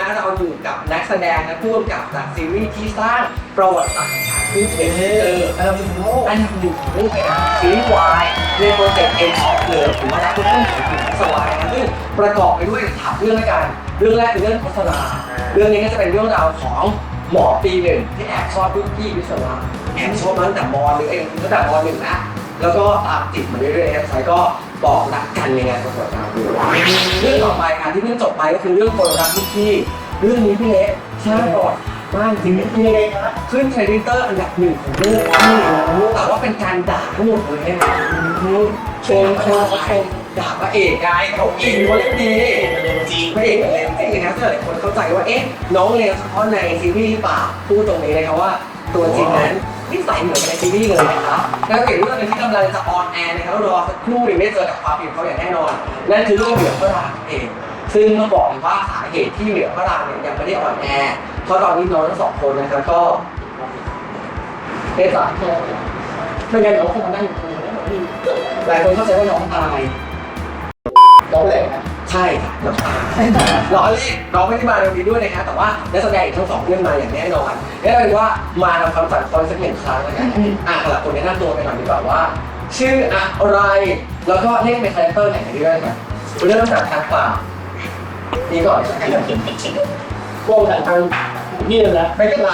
นะเราอยู่กับนักแสดงและผู้กำกับจากซีรีส์ที่สร้างประวัติศาสตร์คือเป็นอันดับหนึ่งของเรื่องเป็นซีรีส์วายในโปรเจกต์เอ็นออฟเลิฟหรือว่ารักคุณต้องถึงสวายนะซึ่งประกอบไปด้วยถามเรื่องละกันเรื่องแรกคือเรื่องโฆษณาเรื่องนี้ก็จะเป็นเรื่องราวของหมอปีหนึ่งที่แอบชอบรุ่นพี่วิศวะแอบชอบตั้งแต่ม.หรือตั้งแต่ม.หนึ่งนะแล้วก็ตามติดมาเรื่อยๆแล้วก็บอกรักกันในงานประกวดดาวเรื่องต่อไปค่ะที่เพิ่งจบไปก็คือเรื่องคนรักรุ่นพี่เรื่องนี้พี่เล็กใช่ก่อนมากจริงๆพี่เล็กขึ้นเทรนเตอร์อันดับหนึ่งของเรื่องพี่แต่ว่าเป็นการด่าทั้งหมดเลยนะเชิญด่าพระเอกไงเขาอินว่าเล่นดีพระเอกเล่นจริงนะหลายคนเข้าใจว่าเอ๊ะน้องเลวเฉพาะในซีรีส์หรือเปล่าพูดตรงนี้เลยครับว่าตัวจริงนั้นนิสัยเหมือนในซีรีส์เลยนะครับแล้วเห็นเรื่องที่กำลังจะออนแอร์นะครับรอสักครู่หนึ่งได้เจอกับความผิดเขาอย่างแน่นอนนั่นคือเรื่องเหนือพระรามเองซึ่งต้องบอกเลยว่าสาเหตุที่เหนือพระรามเนี่ยยังไม่ได้ออนแอร์เพราะตอนนี้น้องทั้งสองคนนะครับก็ได้สารไม่งั้นเขาคงมานั่งอยู่ตรงนี้หลายคนเข้าใจว่าน้องตายน้องแหลกใช่ครับน้องตายน้องเล่นน้องไม่ได้มาในวันนี้ด้วยนะครับแต่ว่านักแสดงอีกทั้งสองเรื่องมาอย่างแน่นอนและเป็นว่ามาทำความฝันคอนสักหนึ่งครั้งแล้วกันสำหรับคนแนะนำตัวไปหน่อยดีกว่าว่าชื่ออะไรแล้วก็เล่นเป็นคาแรคเตอร์ไหนกันด้วยครับเริ่มจากทางป่านี่ก่อนโก้จากทางนี่เลยนะไม่เป็นไร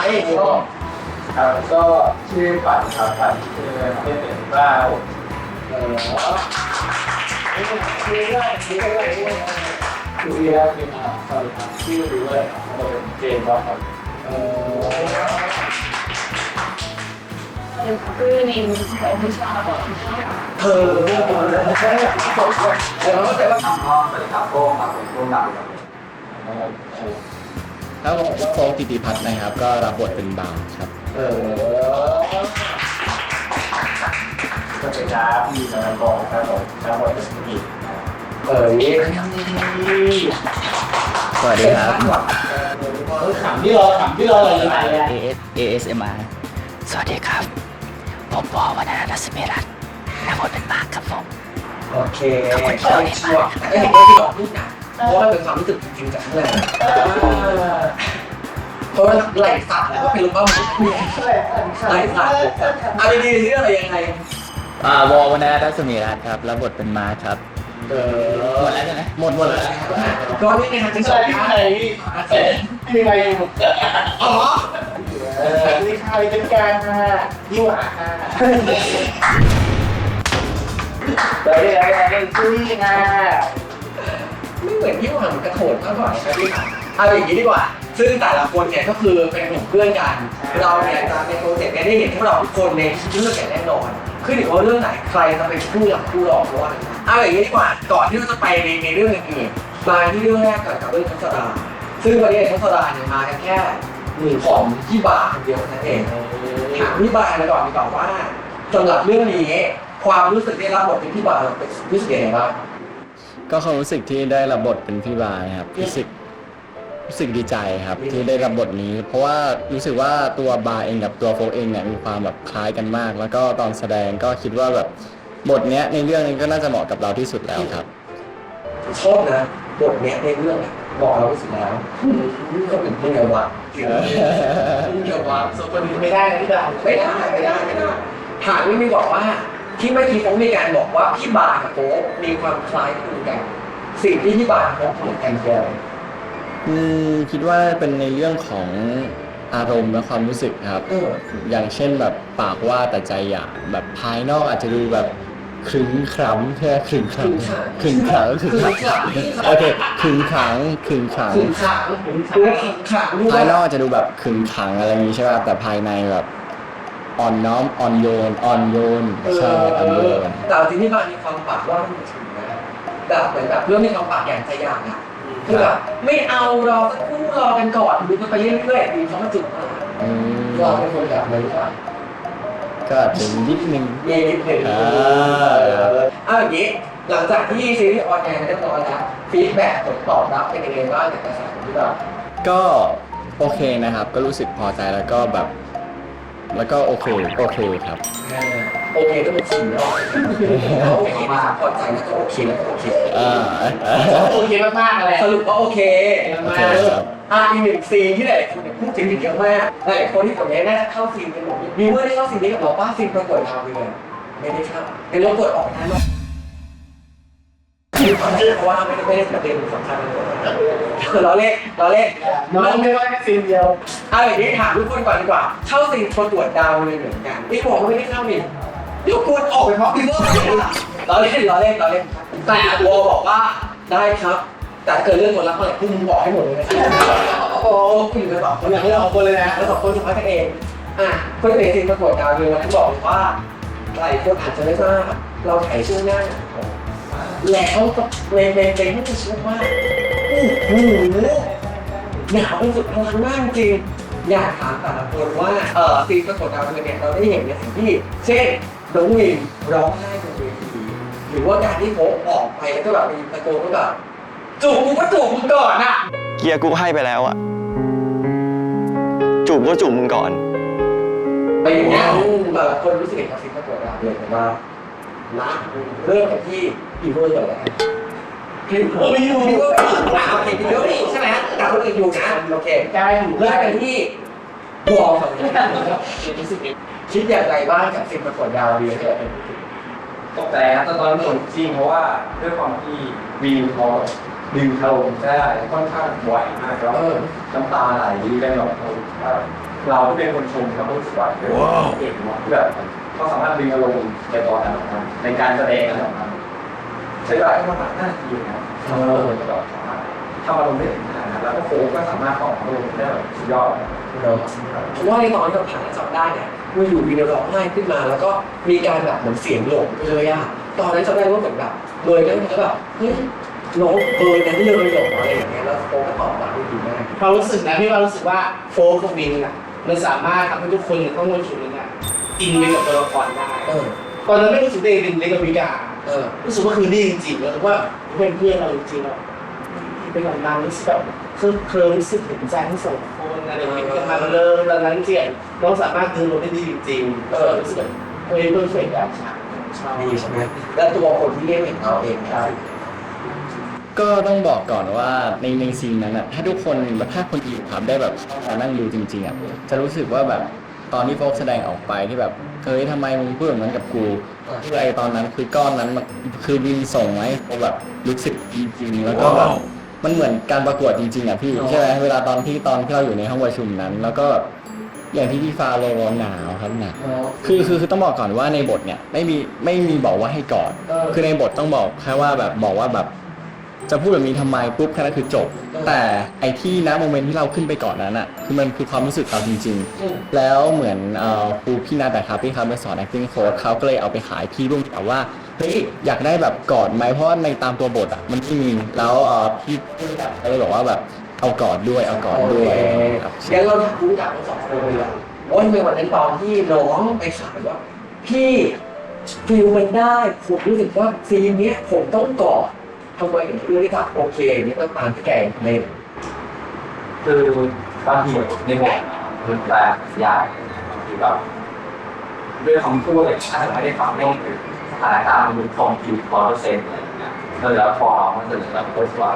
ก็ชื่อปัดครับปัดชื่อเล่นเป็นบ้าชื่ออะไรชื่ออะไรคือเรียกเป็นสวัสดีครับชื่อด้วยเป็นเจมส์ครับคือในไม่ชอบเธอแล้วก็แต่ว่าสวัสดีครับโก้ครับเป็นผู้นำครับแล้วผมโฟกกิติพัฒน์นะครับก็รับบทเป็นบางครับสวัสดีครับพี่นายกองครับผมรับบทเป็นผู้หญิงนี่สวัสดีครับขำที่รออะไรยังไงASMR สวัสดีครับผมปอวรรณรัศมีรัตน์รับบทเป็นมาร์คครับผม โอเคชัวร์เห็นว่าที่บอกพูดนะเพราะว่าเป็นความรู้สึกจริงๆจากข้างในเพราะว่าไหลสัตว์แล้วก็เป็นรูปบ้าไหลสัตว์ดีๆที่อะไรยังไงววรรณรัศมีรัตน์ครับรับบทเป็นมาร์คครับหมดแล้วใช่ไหมหมดแล้วก็นี่ไงครับที่สองที่ไหนที่ไหนอ๋อนี่ใครเป็นการยิ่งหวาเป็นซุยนะไม่เหมือนที่หวานกระโถนมากกว่าครับพี่เอาอย่างนี้ดีกว่าซึ่งแต่ละคนเนี่ยก็คือเป็นกลุ่มเพื่อนกันเราเนี่ยจะเป็นโปรเจกต์ได้เห็นพวกเราทุกคนในเรื่องอย่างแน่นอนขึ้นอยู่ว่าเรื่องไหนใครจะเป็นผู้หลักผู้รองเพราะว่าเอาอย่างนี้ดีกว่าก่อนที่เราจะไปในเรื่องอื่นๆมาที่เรื่องแรกก่อนกับเรื่องทัศดาซึ่งวันนี้ทัศดาเนี่ยมากันแค่ของพี่บาคนเดียวนั่นเองถามพี่บาเลยก่อนดีกว่าว่าสำหรับเรื่องนี้ความรู้สึกได้รับบทเป็นพี่บาเป็นรู้สึกยังไงบ้างก็ความรู้สึกที่ได้รับบทเป็นพี่บาครับรู้สึกดีใจครับที่ได้รับบทนี้เพราะว่ารู้สึกว่าตัวบาเองกับตัวโฟกเองเนี่ยมีความแบบคล้ายกันมากแล้วก็ตอนแสดงก็คิดว่าแบบบทเนี้ยในเรื่องนี้ก็น่าจะเหมาะกับเราที่สุดแล้วครับชอบนะบทเนี้ยในเรื่องเหมาะเราที่สุดแล้วก็เป็นผู้เยาว์วัยผู้เยาว์วัยสุดคนนี้ไม่ได้นะพี่ดาวไม่ได้ถามไม่บอกว่าที่เมื่อกี้ผมมีการบอกว่าพี่บากับโฟกมีความคล้ายคลึงกันสิ่งที่พี่บาเขาเหมือนกันคืออะไรคิดว่าเป็นในเรื่องของอารมณ์และความรู้สึกครับอย่างเช่นแบบปากว่าแต่ใจอยากแบบภายนอกอาจจะดูแบบขรึงขรังแค่ขรึงขรังโอเคขรึงขังภายนอกจะดูแบบขรึงขังอะไรอย่างนี้ใช่ป่ะแต่ภายในแบบอ่อนน้อมอ่อนโยนใช่อ่อนโยนแต่จริงที่มันมีความปากว่าถึงนะแบบเหมือนแบบเรื่องมีความปากอย่างใจอยากอ่ะคือแบบไม่เอารอสักครู่รอกันก่อนดูกันไปเรื่อยๆดีเขามาจุดมาเราเป็นคนแบบไหนวะก็ถึงนิดนึงเอาอย่างนี้หลังจากที่ซีรีส์ออนแอร์เรียบร้อยแล้วฟีดแบ็กผลตอบรับเป็นยังไงบ้างจากกระแสที่แบบก็โอเคนะครับก็รู้สึกพอใจแล้วก็แบบแล้วก็โอเคครับโอเคก็เป็นสิ่งแล้วโอเคมากพอใจแล้วก็โอเคโอเคมากๆเลยสรุปว่าโอเคครับ อีกหนึ่งซีนที่หลายคนพูดถึงเยอะมากหลายคนที่ตรงนี้น่าจะเข้าซีนกันหมดมีเมื่อได้เข้าซีนนี้กับเราป้าซีนประกวดดาวเรืองไม่ได้เข้าเป็นเรากดออกนะมีความเชื่อว่าไม่ได้ประเด็นสำคัญเลยเราเล่นน้องไม่ว่าแค่ซีนเดียวอย่างนี้ถามทุกคนก่อนดีกว่าเข้าซีนประกวดดาวเรืองเหมือนกันพี่บอกว่าไม่ได้เข้านี่ยกคนออกไปเพราะพี่เบิร์ดเราเล่นแต่วอบอกว่าได้ครับแต่เกิดเรื่องคนรักเมื่อไหร่คุณบอกให้หมดเลยนะโอ้คุณอยู่กันสองคนอย่างนี้เราคนเลยนะแล้วสองคนจะพักกันเองคนเอกซีนประกวดดาวเรืองที่บอกว่าหลายคนอาจจะไม่ทราบเราถ่ายชื่อหน้าแล้วก็เพลงที่มันชื่อว่าหนาวสุดพลังมากจริงอยากถามแต่ละคนว่าซีนประกวดดาวเรืองเนี่ยเราได้เห็นในสิ่งที่เช่นน้องวินร้องไห้บนเวทีหรือว่าการที่โค้ออกไปแล้วก็แบบมีตะโกนว่าแบบจูบกูก็จูบมึงก่อนอะเกียร์กูให้ไปแล้วอะจูบก็จูบมึงก่อนไปอย่างเงี้ยแบบคนรู้สึกเห็นกับซีนประกวดดาวเรืองว่านะเริ่มจากที่อีเวอร์ก่อนเลยพี่เวอร์โอเคพี่เวอร์ใช่ไหมแต่คนอื่นอยู่นะโอเคเริ่มกันที่วอลฝั่งนี้คิดอย่างไรบ้างกับซีนประกวดดาวเรืองที่เป็นตกใจครับตอนนั้นผมจริงเพราะว่าด้วยความที่วีนเขาดึงอารมณ์ได้ค่อนข้างไหวมากแล้วน้ำตาไหลกันแบบเราที่เป็นคนชมเขารู้สึกว่าเก่งมากแบบเขาสามารถดึงอารมณ์ในตอนนั้นในการแสดงนั้นใช้เวลาประมาณ5 นาทีนะทำอารมณ์ได้ถึงขนาดนั้นแล้วก็โค้ก็สามารถต่ออารมณ์ได้แบบสุดยอดว่าในตอนที่เราถ่ายจำได้เนี่ยมันอยู่วีดีโอร้องไห้ขึ้นมาแล้วก็มีการแบบเหมือนเสียงหลงไปเลยอะตอนนั้นจำได้ว่าเหมือนแบบเลยนั้นก็แบบเฮ้ยน้องนั้นเลยหลงอะไรอย่างเงี้ยแล้วโฟก็ตอบมาได้ดีมากความรู้สึกนะพี่ว่ารู้สึกว่าโฟกับวินอ่ะมันสามารถทำให้ทุกคนต้องวนฉุดเนี่ยอินไปกับตัวละครได้ตอนนั้นไม่รู้สึกได้เป็นเล็กกับวิการู้สึกว่าคือนี่จริงๆแล้วว่าเพื่อนเราจริงๆเราเป็นแบบนั้นรู้สึกแบบเคลิ้มรู้สึกถึงใจทั้งสองคนอะไรอย่างเงี้ยกันมาเลยแล้วนั้นเจียนน้องสามารถดึงเราได้ดีจริงๆรู้สึกแบบเพอร์เฟกต์แบบดีใช่ไหมแล้วตัวคนที่เล่นเป็นเขาเองก็ต้องบอกก่อนว่าในซีนนั้นอ่ะถ้าทุกคนแบบถ้าคนอยู่ครับได้แบบมานั่งดูจริงๆอ่ะจะรู้สึกว่าแบบตอนที่โฟกแสดงออกไปที่แบบเฮ้ยทำไมมึงพูดแบบนั้นกับกูคือไอตอนนั้นคือก้อนนั้นคือวินส่งไหมเขาแบบรู้สึกจริงๆแล้วก็แบบมันเหมือนการประกวดจริงๆอ่ะพี่ใช่ไหมเวลาตอนที่เราอยู่ในห้องประชุมนั้นแล้วก็อย่างที่พี่ฟ้าเลยว่าหนาวครับหนาวคือต้องบอกก่อนว่าในบทเนี่ยไม่มีบอกว่าให้กอดคือในบทต้องบอกแค่ว่าแบบบอกว่าแบบจะพูดแบบนี้ทำไมปุ๊บแค่นั้นคือจบแต่ไอที่นะโมเมนต์ที่เราขึ้นไปก่อนนั้นอ่ะคือมันคือความรู้สึกเราจริงๆแล้วเหมือนครูพี่นาแต่ครับพี่ครับไปสอน acting coach เขาก็เลยเอาไปขายพี่รุ่งแต่ว่าเฮ้ยอยากได้แบบกอดไหมเพราะในตามตัวบทอ่ะมันไม่มีแล้วพี่ก็เลยบอกว่าแบบเอากอดด้วยงั้นเราพูดกับทั้งสองคนเลยว่าในวันนั้นตอนที่น้องไปขายว่าพี่ฟิลมันได้ผมรู้สึกว่าซีนนี้ผมต้องกอดทำไมถึงเลือกที่จะโอเคนี่ต้องตามที่แกเล่นคือบางทีในบทมันแปลกยากที่แบบด้วยคำพูดอะไรถ้าไม่ได้ฟังไม่ถึงสถานการณ์มันคงอยู่100%อะไรอย่างเงี้ยแล้วพอมันจะแบบโพสต์ว่า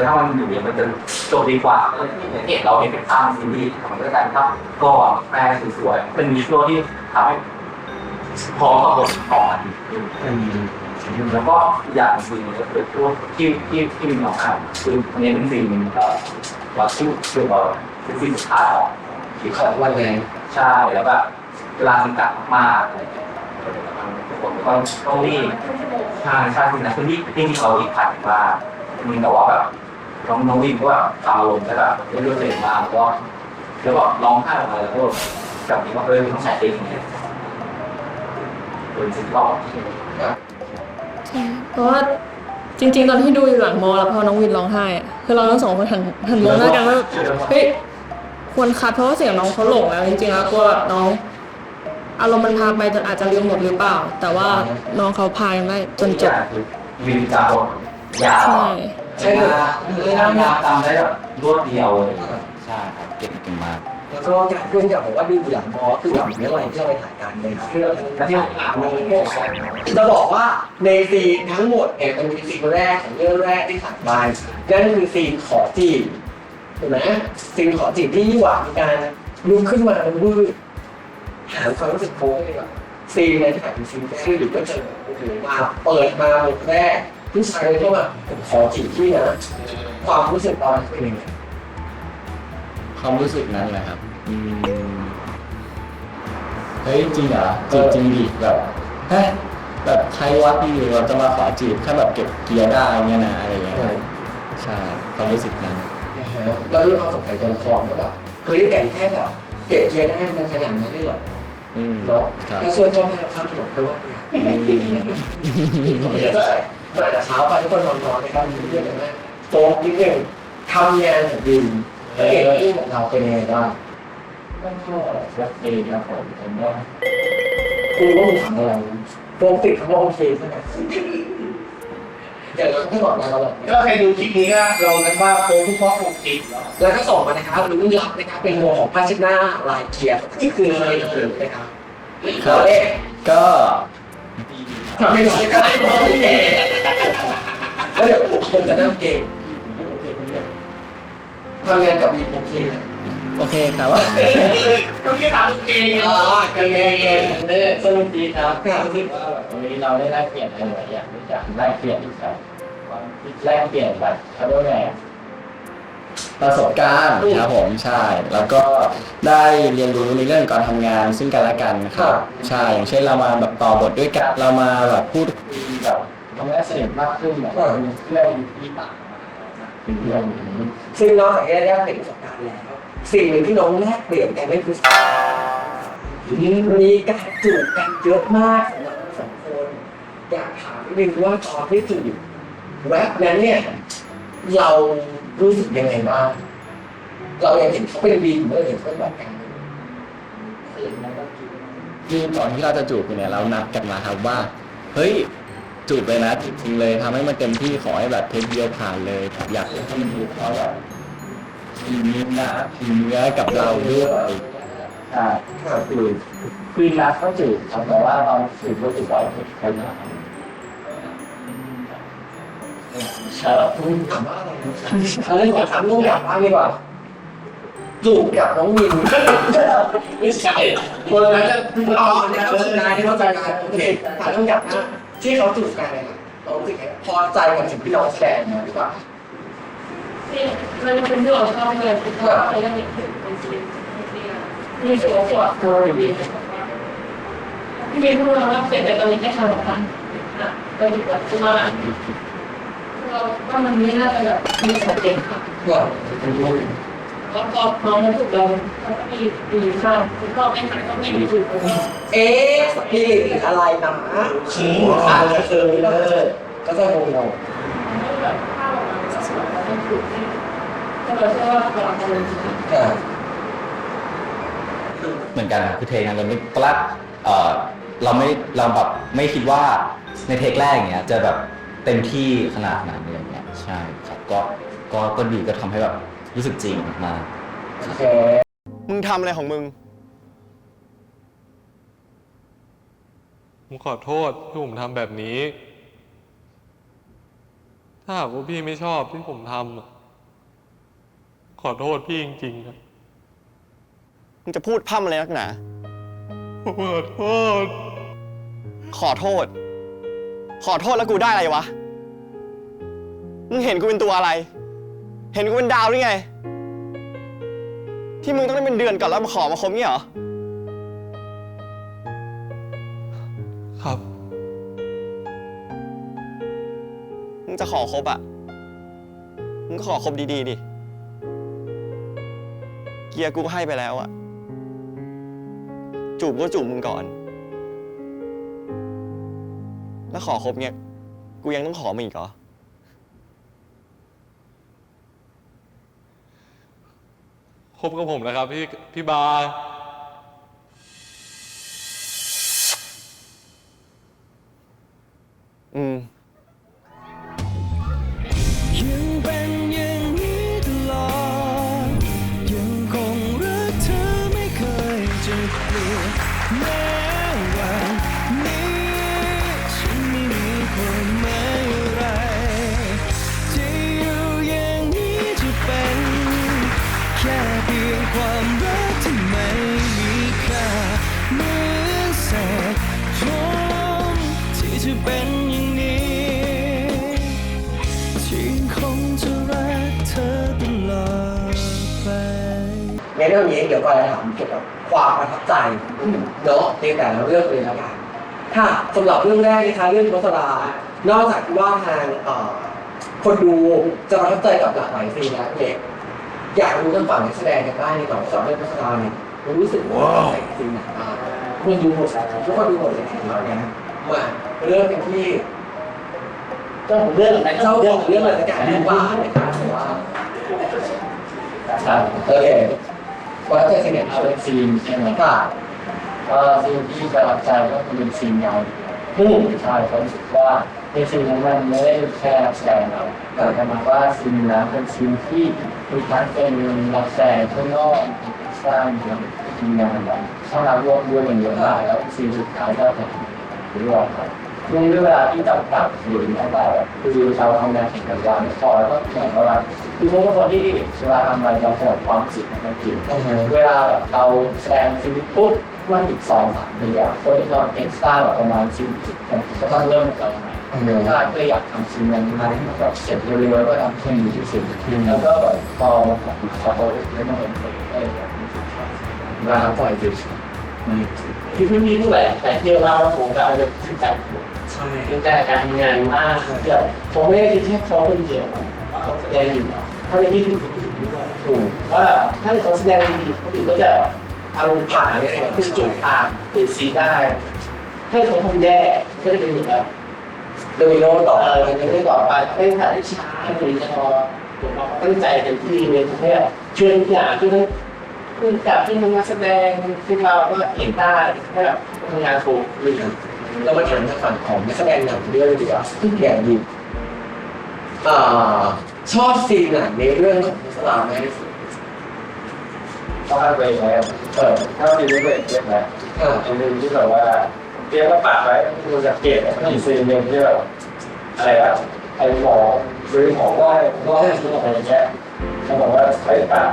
ถ้ามันอยู่เนี่ยมันจะจบดีกว่าเห็นเราเป็นข้างซีรีส์มันก็การทับก็แปลสวยๆเป็นมีช่วงที่ทำให้พร้อมกับบทต่อแล้วก็อย่างสิ่งก็คือพวกที่มีหนองอ่างคืออันนี้เป็นสิ่งว่าชื่อเป็นสิ่งสุดท้ายที่ของวันเลยใช่แล้วแบบเวลาจำกัดมากผมก็ต้องรีบใช่สิ่งนั้นคือที่เราอีกผ่านมามีแต่ว่าแบบน้องวิ่งก็แบบตาลงแต่แบบไม่รู้จะเห็นมาแล้วก็ร้องไห้ออกมาแล้วก็กับนี้ว่าต้องใช้เองเนี่ยเป็นสิ่งที่เราเพราะว่าจริงๆตอนที่ดูอยู่หลังมอแล้วพอน้องวินร้องไห้คือเราทั้งสองคนหันมองหน้ากันว่าเฮ้ยควรคัดเพราะว่าเสียงน้องเขาหลงแล้วจริงๆแล้วกลัวแบบน้องอารมณ์มันพาไปจนอาจจะลืมหมดหรือเปล่าแต่ว่าน้องเขาพาได้จนจบวินจาบยาวใช่จำได้แบบรวดเดียวใช่ครับเก่งมากแล้วก็เพื่อนอยากบอกว่าดูหลังมอคือหลังเมื่อไหร่ที่เราไปถ่ายการเลยเพื่อนที่จะบอกว่าในซีนทั้งหมดเนี่ยเป็นซีนแรกของเรื่องแรกที่ถ่ายไปนั่นคือซีนขอจีบ ถูกไหมสิ่งขอจีบที่ยี่หวามีการลุกขึ้นมาเป็นวืดหาความรู้สึกโฟล์เลยแบบซีนในถ่ายเป็นซีนแรกหรือก็เจอโอ้โหมาเปิดมาบทแรกผู้ชายเลยก็แบบผมขอจีบพี่นะความรู้สึกตอนเป็นยังไง ความรู้สึกนั้นแหละครับเฮ้ยจริงเหรอจริงดิแบบเฮ้ยแบบใครวัดอยู่เราจะมาขอจีบแค่แบบเก็บเกียร์ได้เงี้ยนะอะไรเงี้ยใช่ความรู้สึกนั้น นะฮะแล้วเรื่องความสงสัยตัวละครก็แบบเฮ้ยแก่แค่แบบเก็บเกียร์ได้มันขนาดนั้นได้หรอเนาะถ้าส่วนชอบให้เราข้ามถนนไปว่าเดี๋ยวอาจจะเช้าไปทุกคนนอนๆนะครับมีเรื่องอะไรไหมโจ๊กนิดนึงทำงานของดินเก่งที่ของเราเป็นยังไงบ้าง ก็รักเองครับผมว่า คุณก็มีถามอะไรโปรติดคำว่าโอเคใช่ไหมอย่างเราที่บอกมาเราแบบ ก็ใครดูคลิปนี้ก็ลองกันว่าโค้งทุกข้อคงจริง แล้วก็ส่งมานะครับลุ้นรับนะครับเป็นโมของผ้าเช็ดหน้าลายเขียนที่คืออะไรนะครับตัวเลข ก็ ทำให้เราได้แล้วเดี๋ยวผมจะนั่งเก่งทำงานกับมีโอเคนะ โอเคครับว่า ก็แค่ถามเอง กันเองเนี่ย สนุกดีครับรู้สึกว่าแบบวันนี้เราได้แลกเปลี่ยนอะไรหลายอย่างรู้จักแลกเปลี่ยนแบบแลกเปลี่ยนแบบเขาเรียกว่าไงประสบการณ์ครับผมใช่แล้วก็ได้เรียนรู้ในเรื่องการทำงานซึ่งกันและกันครับใช่อย่างเช่นเรามาแบบต่อบทด้วยกันเรามาแบบพูดคุยแบบทำให้สนิทมากขึ้นแบบเพื่อนที่ต่างเป็นเรื่องนี้ ซึ่งน้องจากแรกเปลี่ยนประสบการณ์แล้วสิ่งหนึ่งที่น้องแลกเปลี่ยนกันไม่คือมีการจูบกันเยอะมากสำหรับทั้งสองคนอยากถามนิดนึงว่าตอนที่จูบแวบนั้นเนี่ยเรารู้สึกยังไงบ้างเรายังเห็นเขาเป็นวีหรือเราเห็นเขาเป็นแบบกัน คือก่อนที่เราจะจูบกันเนี่ยเรานัดกันมาครับว่าเฮ้ยจูบเลยนะจริงๆเลยทำให้มันเต็มที่ขอให้แบบเทคเดียวผ่านเลยอยากให้มันดูเขาแบบทีนี้นะทีเนื้อกับเราด้วยคือนัดก็จูบครับแต่ว่าตอนจูบก็จูบบ่อยใช่ไหมครับ ถามว่าอะไรเอาเรื่องของถามลูกอยากบ้างดีกว่าจูบกับน้องมิน ไม่ใช่คนนั้นจะ อ๋อเนี่ยเข้าใจที่เข้าใจกันโอเคถามเรื่องอยากนะที่เขาจูบกันเนี่ยเรารู้สึกไงพอใจกับสิ่งที่น้องแสดงมาดีกว่า มันเป็นเรื่องของเขาเลยเพราะว่าเขาได้เป็นจริงมีส่วนกว่าพี่มีพูดมาว่าเสร็จแต่ตอนนี้แค่ทำของกันก็ดีกว่าคือมาเราว่ามันไม่น่าจะแบบมีสเต็ปค่ะ ก่อน แล้วพอน้องมันถูกเราก็มีข้าวก็ไม่หายก็ไม่มีถูก สปิริตอะไรนะอาจจะเคยก็จะงงเรา แบบข้าวมันสวยแล้วมันถูกที่ก็เลยเชื่อว่าเราทำเป็นจริง เหมือนกันนะคือเทคนั้นเราไม่ตอนแรกเราแบบไม่คิดว่าในเทคแรกอย่างเงี้ยจะแบบเต็มที่ขนาดนั้นอะไรอย่างเงี้ยใช่ครับก็ดีก็ทำให้แบบรู้สึกจริงมาก โอเค มึงทำอะไรของมึง ผมขอโทษที่ผมทำแบบนี้ ถ้าหากว่าพี่ไม่ชอบที่ผมทำอะขอโทษพี่จริงๆครับ มึงจะพูดพร่ำอะไรนักหนา ผมขอโทษ ขอโทษ ขอโทษแล้วกูได้อะไรวะ มึงเห็นกูเป็นตัวอะไร เห็นกูเป็นดาวหรือไง ที่มึงต้องได้เป็นเดือนก่อนแล้วมาขอมาคบงี้เหรอ ครับ มึงจะขอคบอ่ะ มึงก็ขอคบดีๆดิ เกียร์กูก็ให้ไปแล้วอ่ะ จูบก็จูบมึงก่อน แล้วขอคบเงี้ย กูยังต้องขอมึงอีกเหรอ คบกับผมนะครับพี่บาร์ ยังเป็นอย่างนี้ตลอดยังคงรักเธอไม่เคยจะเปลี่ยนแม้วันนี้ฉันไม่มีความหมายอะไรจะอยู่อย่างนี้จะเป็น นี้เดี๋ยวก่อนจะถามเกี่ยวกับความประทับใจเนาะในแต่ละเรื่องเลยละกันค่ะสำหรับเรื่องแรกนะคะเรื่องโฆษณานอกจากที่ว่าทางคนดูจะประทับใจกับหลากหลายซีนแล้วเนี่ยอยากรู้ทางฝั่งนักแสดงกันบ้างในก่อนสำหรับเรื่องโฆษณาเนี่ยรู้สึกว่าใส่ซีนไหนบ้างคุณดูหมดแล้วทุกคนดูหมดเลยนะมาเริ่มกันที่ เจ้าของเรื่องอะไร เจ้าของเรื่องอะไรสักอย่างดูบ้านนะครับแต่ว่า ครับ โอเคว่าจะเสนอ เอาเป็นซีนใช่ไหม ค่ะ ก็ซีนที่ประทับใจก็คือเป็นซีนเงาใช่ผมรู้สึกว่าในซีนนั้นมันไม่ได้แค่นักแสดงเราแต่จะมาว่าซีนนั้นเป็นซีนที่มีทั้งเป็นนักแสดงข้างนอกสร้างทีมงานแบบเข้ามาร่วมด้วยอย่างเยอะมากแล้วซีนสุดท้ายก็เป็นรวมครับช่วงเวลาที่จำกัดอยู่ตั้งแต่คือเราทำงานแข่งกันวันพอแล้วก็เหมือนกับว่าคือพวกคนที่เวลาทำอะไรเราแสดงความรู้สึกมันจริงเวลาแบบเราแสดงซีรีส์ปุ๊บมันอีก2-3 เดือนคนที่เราเอ็กซ์ตร้าแบบประมาณ10ก็ต้องเริ่มจากเราใหม่ถ้าก็อยากทำซีรีส์นั้นให้แบบเสร็จเร็วๆก็ทำให้ดีที่สุดแล้วก็แบบพอมาของพอโตแล้วมันเป็นมาปล่อยดิคือไม่มีเท่าไหร่แต่ที่เราผมก็เอาไปขึ้นใจใช่ขึ้นใจการทำงานมากเดี๋ยวผมไม่ได้คิดแค่เขาคนเดียวเขาแสดงอยู่ถ้าในที่ถูกว่าถ้าเขาแสดงดีเขาถึงก็จะอารมณ์ผ่านเนี่ยขึ้นจุดผ่านเป็นซีได้ถ้าเขาทำแย่ก็จะเป็นอย่างนั้น โดมิโนต่อ จะไม่ต่อไปให้ถ่ายช้าให้ดีพอเราตั้งใจเต็มที่เลยทุกอย่างช่วยทุกอย่างช่วยทั้งคือกับที่ทำงานแสดงที่เราก็เห็นได้แค่แบบทำงานถูกเลย เรามาถามทางฝั่งของนักแสดงหนังเรื่องดีกว่าอย่างดีชอบซีนไหนในเรื่องของสลามมากที่สุด ต้องให้ไปแล้วถ้าซีรีส์เป็นเก็บนะซีรีส์ที่แบบว่าเตรียมก็ปัดไว้ดูจากเก็บมีซีนหนึ่งที่แบบอะไรแบบไอ้หมอหรือหมอว่าอะไรอย่างเงี้ยเขาบอกว่าใช้ปาก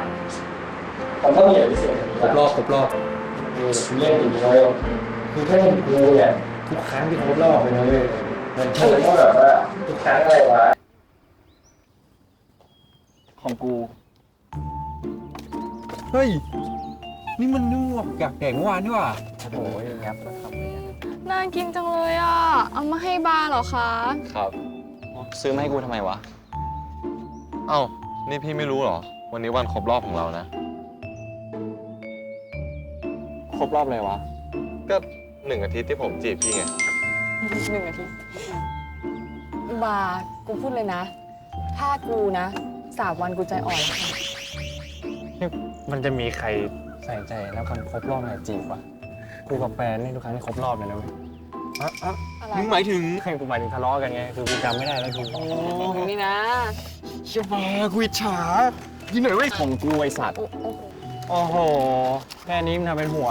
มันต้องมีอย่างพิเศษครบรอบเล่นอยู่เลยคือแค่ดูเนี่ยทุกครั้งที่ครบรอบไปเลยมันใช่ก็แบบว่าทุกครั้งอะไรวะของกู เฮ้ย นี่มันนุ่มอยากแดกเมื่อวานนี่หว่า โอ้ยครับ น่ากินจังเลยอ่ะ เอามาให้บาร์เหรอคะ ครับ ซื้อมาให้กูทำไมวะ เอ้า นี่พี่ไม่รู้เหรอ วันนี้วันครบรอบของเรานะ ครบรอบเลยวะ ก็1 อาทิตย์ที่ผมจีบพี่ไง 1 อาทิตย์บาร์กูพูดเลยนะ ถ้ากูนะ3 วันกูใจอ่อนแล้วค่ะ มันจะมีใครใส่ใจแล้วมันครบรอบอะไรจีบวะกูกับแฟนนี่ทุกครั้งที่ครบรอบเลยนะเว้ย อะไร มึงหมายถึง ให้กูหมายถึงทะเลาะกันไงคือกูจำไม่ได้แล้วกู นี่นะ เชี่ยมากูอิจฉายินหน่อยเว้ย ของกูไอสัตว์โอ้โหแค่นี้มันทำเป็นห่ว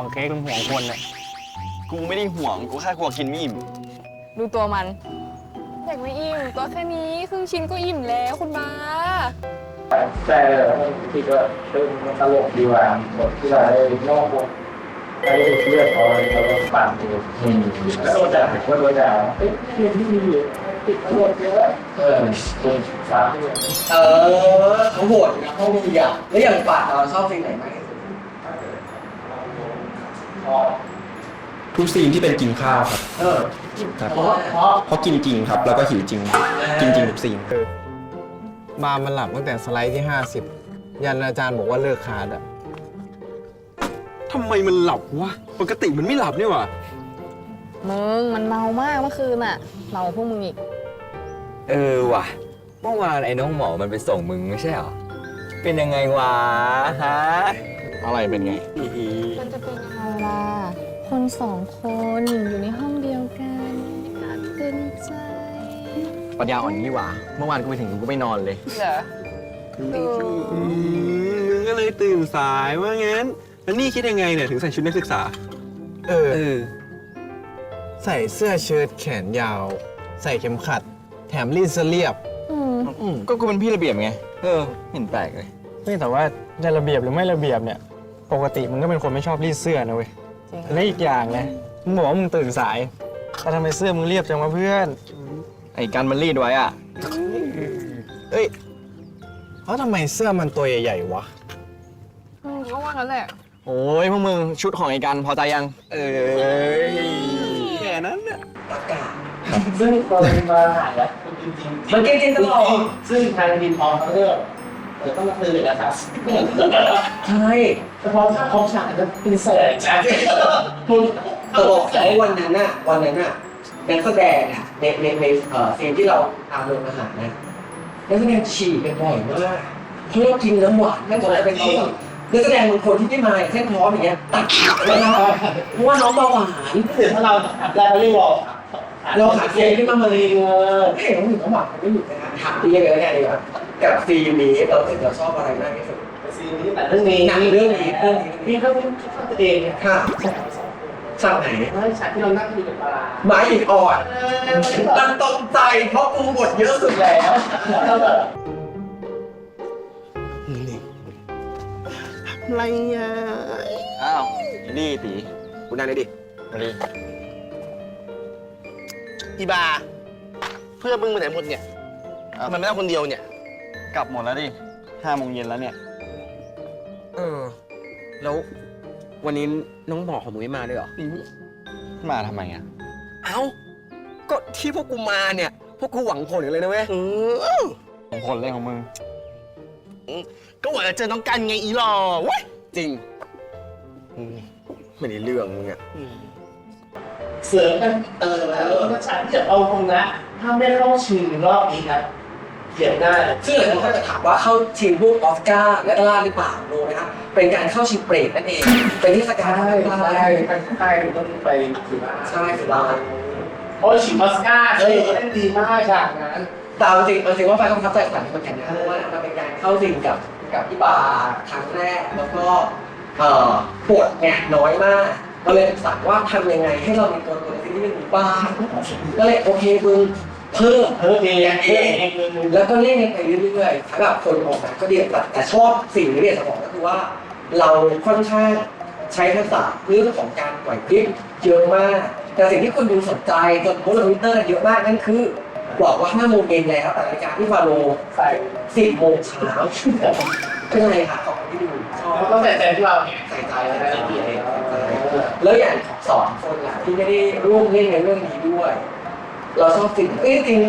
งเค้กมันห่วงคนเนี่ย กูไม่ได้ห่วง กูแค่กลัวกินไม่อิ่ม ดูตัวมันอยากไม่อิ่มตัวแค่นี้ครึ่งชิ้นก็อิ่มแล้วคุณบาร์ แต่ที่ก็เป็นตลกดีกว่าบทที่เราได้นอกวงได้เลือดเอาเราก็ปั่นดูแล้วโดนด่าก็โดนด่าเฮ้ยเรียนที่ดีติดตลกเยอะเป็นสาม เขาโหดนะเขามีอย่างแล้วอย่างป่าเราชอบซีนไหนมากที่สุด ทุกซีนที่เป็นกินข้าวครับ ครับ เพราะกินจริงครับ แล้วก็หิวจริง กินจริงทุกซีน บาร์มันหลับตั้งแต่สไลด์ที่ 50 ยันอาจารย์บอกว่าเลิกคาร์ดอะทำไมมันหลับวะ ปกติมันไม่หลับนี่หว่า มึงมันเมามากเมื่อคืนอ่ะเมาพวกมึงอีก ว่ะเมื่อวานไอ้น้องหมอมันไปส่งมึงไม่ใช่เหรอ เป็นยังไงวะฮะ อะไรเป็นไง มันจะเป็นยังไงล่ะ คน2 คนอยู่ในห้องเดียวกันอาจเป็นใจ ปัญญาอ่อนนี่หว่า เมื่อวานกูไปถึงกูไม่นอนเลย เหรอ มึงก็เลยตื่นสายว่างั้น แล้วนี่คิดยังไงเนี่ยถึงใส่ชุดนักศึกษา ใส่เสื้อเชิ้ตแขนยาว ใส่เข็มขัด แถมรีดเสื้อเรียบ ก็กูเป็นพี่ระเบียบไง เห็นแปลกเลย ไม่แต่ว่าจะระเบียบหรือไม่ระเบียบเนี่ยปกติมึงก็เป็นคนไม่ชอบรีดเสื้อนะเว้ยและอีกอย่างนะมึงบอกว่ามึงตื่นสายแต่ทำไมเสื้อมึงเรียบจังวะเพื่อน ไอ้กันมันรีดไว้อ่ะ เอ้ยแล้วทำไมเสื้อมันตัวใหญ่ๆวะ เขา ว่างั้นแหละ โอ้ยพวกมึงชุดของไอ้กันพอใจยัง แค่นั้นน่ะ ตะกา ซึ่งตอนมาหายแล้วจริงๆ มันเก่งๆตลอด ซึ่งทางทีมพร้อมเขาเลือกต้องมาตื่นนะครับ ใช่ แต่พอถ้าพร้อมฉากจะเป็นแสงนะ แต่บอกแต่ว่าวันนั้นน่ะนักแสดงอ่ะในซีนที่เราตามโรงอาหารนะนักแสดงฉี่กันบ่อยมากเพราะเรากินน้ำหวานนั่นก็จะเป็นตัวนักแสดงบางคนที่ไม่มาเส้นพร้อมอย่างเงี้ยตัดไม่ได้เพราะว่าน้องเบาหวาน ถึงถ้าเราทำได้เราเรียกว่า เราขาดเซนขึ้นมาเลยเห็นน้องหญิงน้ำหวานไม่หยุดนะถามพี่เลยเนี่ยดีกว่ากับซีนนี้เราชอบอะไรมากที่สุด ซีนนี้แต่เรื่องนี้ หนังเรื่องนี้ พี่เขาเป็นตัวเองเนี่ย ค่ะฉากไหน ฉากที่เรานั่งคุยกับปลา หมาหินอ่อนมันตรงใจเพราะกูบทเยอะสุดแล้ว อะไรอ่ะอ้าวนี่ตีกูนั่งได้ดิมาดิ อีบาเพื่อนมึงไปไหนหมดเนี่ยทำไมไม่นั่งคนเดียวเนี่ย กลับหมดแล้วดิ5 โมงเย็นแล้วเนี่ย แล้ววันนี้น้องหมอของมึงไม่มาด้วยเหรอ มาทำไมอ่ะ เอ้า ก็ที่พวกกูมาเนี่ย พวกกูหวังผลกันเลยนะเว้ย ของคนเล่นของมึง ก็หวังจะเจอน้องกันไงอีหล่อเว้ยจริงไม่ได้เรื่องมึงอ่ะ เสริมกันแล้วฉากที่จะเอาตรงนะถ้าไม่เข้าชิงรอบนี้ครับเขียนได้ ซึ่งหลายคนก็จะถามว่าเข้าชิงพวกออสการ์และล่าหรือเปล่ารู้นะครับเป็นการเข้าชิงเปรตนั่นเองเป็นเทศกาลใช่ต้องไปถือว่าใช่ถือว่า โอ้ยชิงออสการ์เลยเล่นดีมากฉากนั้น แต่จริงว่าไฟประทับใจขนาดนี้มันแข่งนะเพราะว่ามันเป็นการเข้าชิงกับพี่บาครั้งแรกแล้วก็บทเนี่ยน้อยมากก็เลยสั่งว่าทำยังไงให้เรามีตัวในซีรีส์เรื่องนี้บ้างก็เลยโอเคมึงเพิ่มเองแล้วก็เล่นกันไปเรื่อยๆสำหรับคนออกแบบก็ดีแต่ชอบสิ่งที่เรียนสมองก็คือว่าเราค่อนข้างใช้ทักษะเรื่องของการปล่อยคลิปเยอะมากแต่สิ่งที่คนดูสนใจจนโพสต์ลงทวิตเตอร์เยอะมากนั่นคือบอกว่า5 โมงเย็นแล้วแต่รายการที่ฟาโรใส่10 โมงเช้าเป็นไงคะของที่ดูชอบ ต้องใส่ใจที่เราเนี่ย ใส่ใจแล้วแล้วอย่างสอนคนล่ะที่ไม่ได้ร่วมเล่นในเรื่องนี้ด้วย เราชอบสิ่งจริง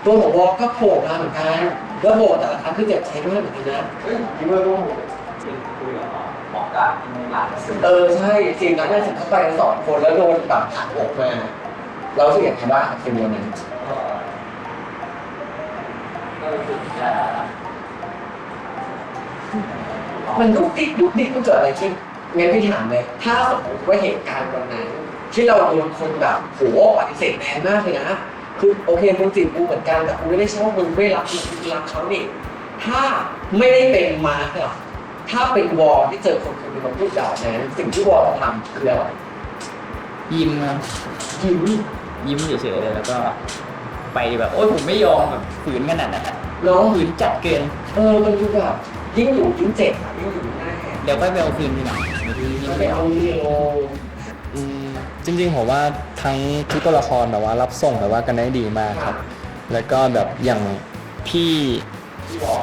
ตัวของวอลก็โผล่มาเหมือนกันแล้วโผล่แต่ละครั้งคือเจ็บใจมากเหมือนกันนะคิดว่าร่วมคุยกับหมอกาที่ไม่รักใช่จริงนั้นได้ถึงเข้าไปสอนคนแล้วโดนแบบถักออกมาเราสึกอย่างไรบ้างกับสิ่งนั้นมันดุ๊กดิ๊กมันเกิดอะไรขึ้นงั้นพี่ถามเลยถ้าสมมติว่าเหตุการณ์วันนั้นที่เราโดนคนแบบโหปฏิเสธแรงมากเลยนะคือโอเคมึงจีบกูเหมือนกันแต่กูไม่ได้ชอบมึงไม่รักเขานี่ถ้าไม่ได้เป็นมาร์คอะถ้าเป็นวอลที่เจอคนมีความพูดแบบนั้นสิ่งที่วอลจะทำคืออะไร ยิ้มครับยิ้มเฉยๆเลยแล้วก็ไปแบบโอ๊ยผมไม่ยอมแบบฝืนขนาดนั้นอะ น้อง ฝืนจัดเกิน มันคือแบบยิ่งอยู่ยิ่งเจ็บยิ่งอยู่ยิ่งแน่ เดี๋ยวค่อยไปเอาคืนทีหลัง ไปเอาเรื่อง จริงๆผมว่าทั้งทุกตัวละครแบบว่ารับส่งแบบว่ากันได้ดีมากครับ แล้วก็แบบอย่างพี่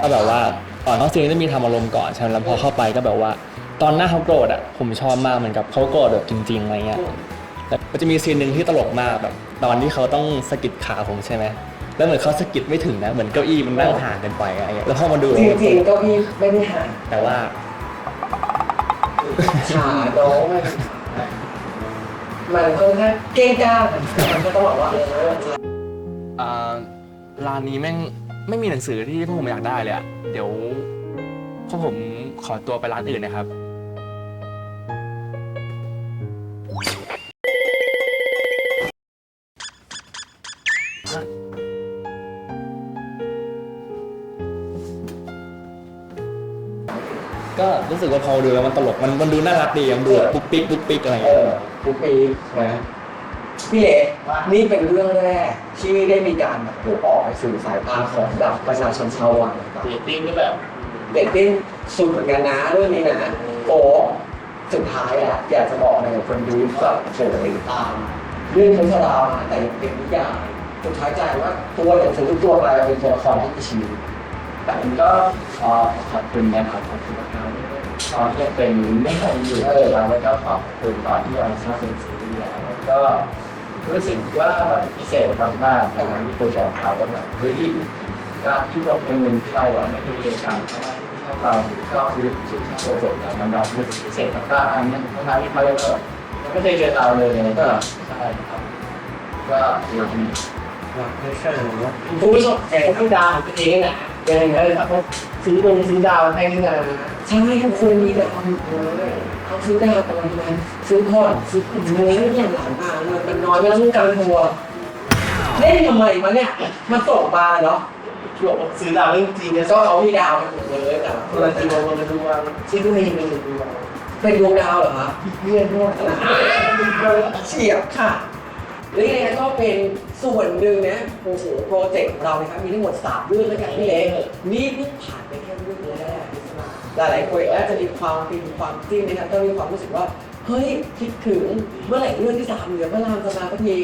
ก็แบบว่าน้องซีนจะมีทำอารมณ์ก่อนใช่ไหมแล้วพอเข้าไปก็แบบว่าตอนหน้าเขาโกรธอ่ะผมชอบมากเหมือนกับเขาโกรธแบบจริงๆอะไรเงี้ยแต่มันจะมีซีนหนึ่งที่ตลกมากแบบตอนที่เขาต้องสะกิดขาผมใช่ไหมแล้วเหมือนเขาสะกิดไม่ถึงนะเหมือนเก้าอี้มันนั่งห่างกันไปอะไรเงี้ยแล้วพอมาดู จริงๆเก้าอี้ไม่ได้ห่าง แต่ว่า ขาน้องมันค่อนข้างเก้งก้าวมันก็ต้องบอกว่าร้านนี้แม่งไม่มีหนังสือที่พวกผมอยากได้เลยอะเดี๋ยวพวกผมขอตัวไปร้านอื่นนะครับ ก็รู้สึกว่าพอดูแล้วมันตลกมันดูน่ารักดีมันดูปุ๊กปิ๊กอะไรอย่างเงี้ย ปุ๊กปิ๊กนะพี่เอ๋นี่เป็นเรื่องแรกที่ได้มีการแบบออกไปสู่สายตาของแบบประชาชนชาววัง เรตติ้งก็แบบ เด็กดิ้นสุดเหมือนกันนะเรื่องนี้นะโอ้สุดท้ายอะอยากจะบอกอะไรกับคนดูแบบโผล่ติดตามเรื่องชนชรามาแต่ยังเป็นนิยายสุดท้ายใจว่าตัวหนังสือทุกตัวกลายเป็นตัวละครที่มีชีวิต แต่ผมก็ขอบคุณนะครับขอบคุณมาก ตอนที่เป็นไม่เคยอยู่แล้วก็ขอบคุณตอนที่เราชอบเป็นซีรีส์แล้วก็รู้สึกว่าแบบพิเศษมากๆการที่ตัวแทนเขาแบบเฮ้ยการที่เราเป็นเงินที่เราไม่ได้เรียนกันเราก็คือสิ่งที่โปรโมทแล้วมันเรารู้สึกพิเศษมากๆอันนี้ทำให้เขาเลยก็ไม่ได้เจอเราเลยก็ใช่ครับก็เดี๋ยวนี้ คุณผู้ชมพี่ดาวของตัวเองอ่ะยังไงเลยครับซื้อดาวให้ที่ไหนใช่ทุกคนมีแต่ความเลยเขาซื้อดาวแต่ละวันซื้อพอร์ตซื้อเงินอย่างหลังอ่ะเงินมันน้อยไม่ต้องการทัวร์เล่นทำไมวะเนี่ยมาส่งมาเนาะ ซื้อดาวเรื่องจริงเนี่ย ก็เขาพี่ดาวกันหมดเลยแต่เราจะดูว่าชื่อตัวเองเป็นดวงเป็นดวงดาวเหรอคะเพื่อนด้วยเฉียบค่ะหรือยังไงก็เป็นส่วนหนึ่งนะโอ้โหโปรเจกต์ของเรานะครับมีทั้งหมด3เรื่องด้วยกันพี่เล็กนี่เพิ่งผ่านไปแค่เรื่องแรกหลายๆคนอาจจะมีความจิ้นนะครับก็มีความรู้สึกว่าเฮ้ยคิดถึงเมื่อไหร่เรื่องที่3เหลือเมื่อรามจะมาสักที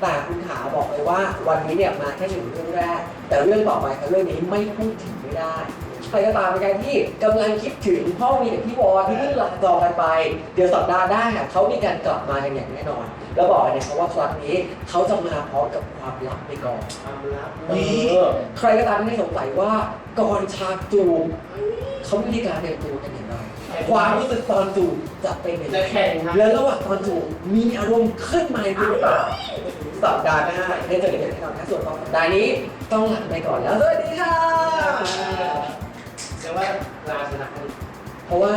แต่คุณขาบอกเลยว่าวันนี้เนี่ยมาแค่1เรื่องแรกแต่เรื่องต่อไปกับเรื่องนี้ไม่พูดถึงไม่ได้ใครก็ตามในการที่กำลังคิดถึงพ่อมีกับพี่วอที่เพิ่งลาจอกันไปเดี๋ยวสัปดาห์หน้าเขามีการกลับมากันอย่างแน่นอนแล้วบอกเลยนะครับว่าครั้งนี้เขาจะมาพร้อมกับความลับในกองความลับใครก็ตามที่สงสัยว่าก่อนฉากจูบเขามีวิธีการเตรียมตัวกันอย่างไรความรู้สึกตอนจูบจะเป็นยังไงแล้วระหว่างตอนจูบมีอารมณ์ขึ้นมาหรือเปล่าสัปดาห์หน้าได้เจอกันแน่นอนนะส่วนของสัปดาห์นี้ต้องลาไปก่อนแล้วสวัสดีค่ะแต่ว่าลาชนะเพราะว่า